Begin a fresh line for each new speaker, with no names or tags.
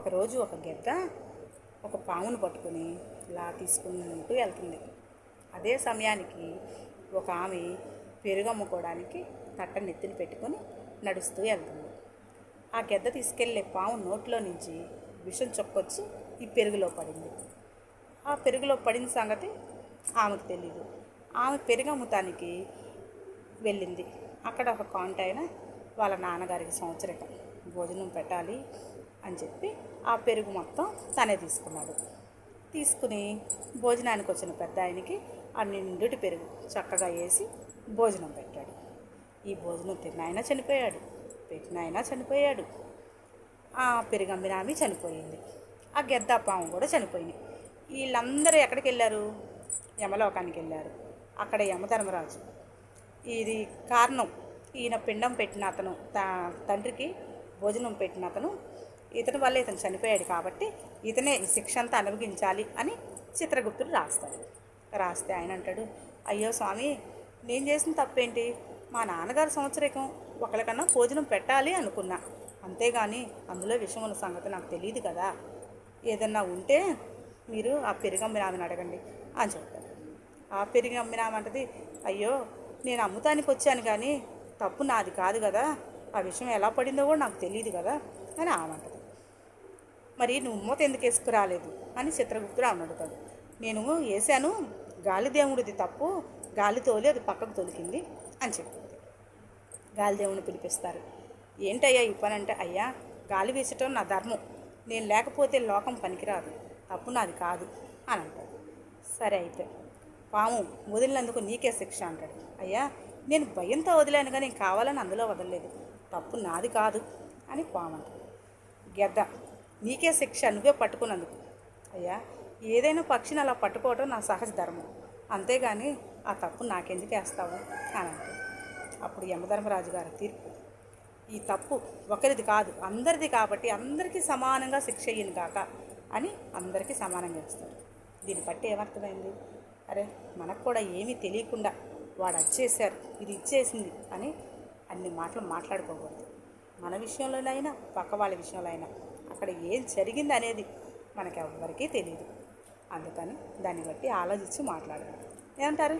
ఒకరోజు ఒక గెద్ద ఒక పామును పట్టుకుని ఇలా తీసుకుంటూ వెళ్తుంది. అదే సమయానికి ఒక ఆమె పెరుగు అమ్ముకోవడానికి తట్ట నెత్తిని పెట్టుకొని నడుస్తూ వెళ్తుంది. ఆ గెద్ద తీసుకెళ్లే పాము నోట్లో నుంచి విషం చొక్కొచ్చి ఈ పెరుగులో పడింది. ఆ పెరుగులో పడిన సంగతి ఆమెకు తెలీదు. ఆమె పెరుగు అమ్ముతానికి వెళ్ళింది. అక్కడ ఒక కాంటాయన వాళ్ళ నాన్నగారికి సంవత్సరికం భోజనం పెట్టాలి అని చెప్పి ఆ పెరుగు మొత్తం తనే తీసుకున్నాడు. తీసుకుని భోజనానికి వచ్చిన పెద్ద ఆయనకి ఆ నిండుటి పెరుగు చక్కగా వేసి భోజనం పెట్టాడు. ఈ భోజనం తిన్నాయన చనిపోయాడు, పెట్టినాయన చనిపోయాడు. ఆ పెరుగు అమ్మిన ఆమె చనిపోయింది. ఆ గెద్ద పాము కూడా చనిపోయింది. వీళ్ళందరూ ఎక్కడికి వెళ్ళారు? యమలోకానికి వెళ్ళారు. అక్కడ యమధర్మరాజు ఇది కారణం, ఈయన పిండం పెట్టిన అతను తండ్రికి భోజనం పెట్టిన అతను ఇతని వల్ల ఇతను చనిపోయాడు కాబట్టి ఇతనే ఈ శిక్ష అంతా అనుభవించాలి అని చిత్రగుప్తుడు రాస్తాడు. రాస్తే ఆయన అంటాడు, అయ్యో స్వామి, నేను చేసిన తప్పేంటి? మా నాన్నగారు సంవత్సరికం ఒకరికన్నా భోజనం పెట్టాలి అనుకున్నా, అంతేగాని అందులో విషయం ఉన్న సంగతి నాకు తెలియదు కదా. ఏదన్నా ఉంటే మీరు ఆ పెరుగు అమ్మిన ఆమెను అడగండి అని చెప్తాడు. ఆ పెరుగు అమ్మిన ఆమె అంటది, అయ్యో నేను అమ్ముతానికి వచ్చాను కానీ తప్పు నాది కాదు కదా, ఆ విషయం ఎలా పడిందో కూడా నాకు తెలియదు కదా అని ఆమె అంటది. మరి నువ్వు మూత ఎందుకు వేసుకురాలేదు అని చిత్రగుప్తుడు ఆమెను అడుగుతాడు. నేను వేసాను, గాలిదేవుడిది తప్పు, గాలి తోలి అది పక్కకు తొలికింది అని చెప్పింది. గాలిదేవుని పిలిపిస్తారు. ఏంటయ్యా ఈ పని అంటే, అయ్యా గాలి వీసటం నా ధర్మం, నేను లేకపోతే లోకం పనికిరాదు, తప్పు నాది కాదు అని అంటాడు. సరే అయితే పాము వదిలినందుకు నీకే శిక్ష అంటాడు. అయ్యా నేను భయంతో వదిలాను కానీ కావాలని అందులో వదలలేదు, తప్పు నాది కాదు అని పాము అంటాడు. గెద్ద నీకే శిక్ష, నువ్వే పట్టుకున్నందుకు. అయ్యా ఏదైనా పక్షిని అలా పట్టుకోవటం నా సహజ ధర్మం, అంతేగాని ఆ తప్పు నాకెందుకు వేస్తావు అని అంటాడు. అప్పుడు యమధర్మరాజు గారి తీర్పు, ఈ తప్పు ఒకరిది కాదు అందరిది కాబట్టి అందరికీ సమానంగా శిక్ష అయ్యింది కాక అని అందరికీ సమానంగా ఇస్తారు. దీన్ని బట్టి ఏమర్థమైంది? అరే మనకు కూడా ఏమీ తెలియకుండా వాడు వచ్చేసారు, ఇది ఇచ్చేసింది అని అన్ని మాటలు మాట్లాడుకోకూడదు. మన విషయంలోనైనా పక్క వాళ్ళ విషయంలో అయినా అక్కడ ఏం జరిగింది అనేది మనకెవ్వరికీ తెలియదు. అందుకని దాన్ని బట్టి ఆలోచించి మాట్లాడాలి. ఏమంటారు?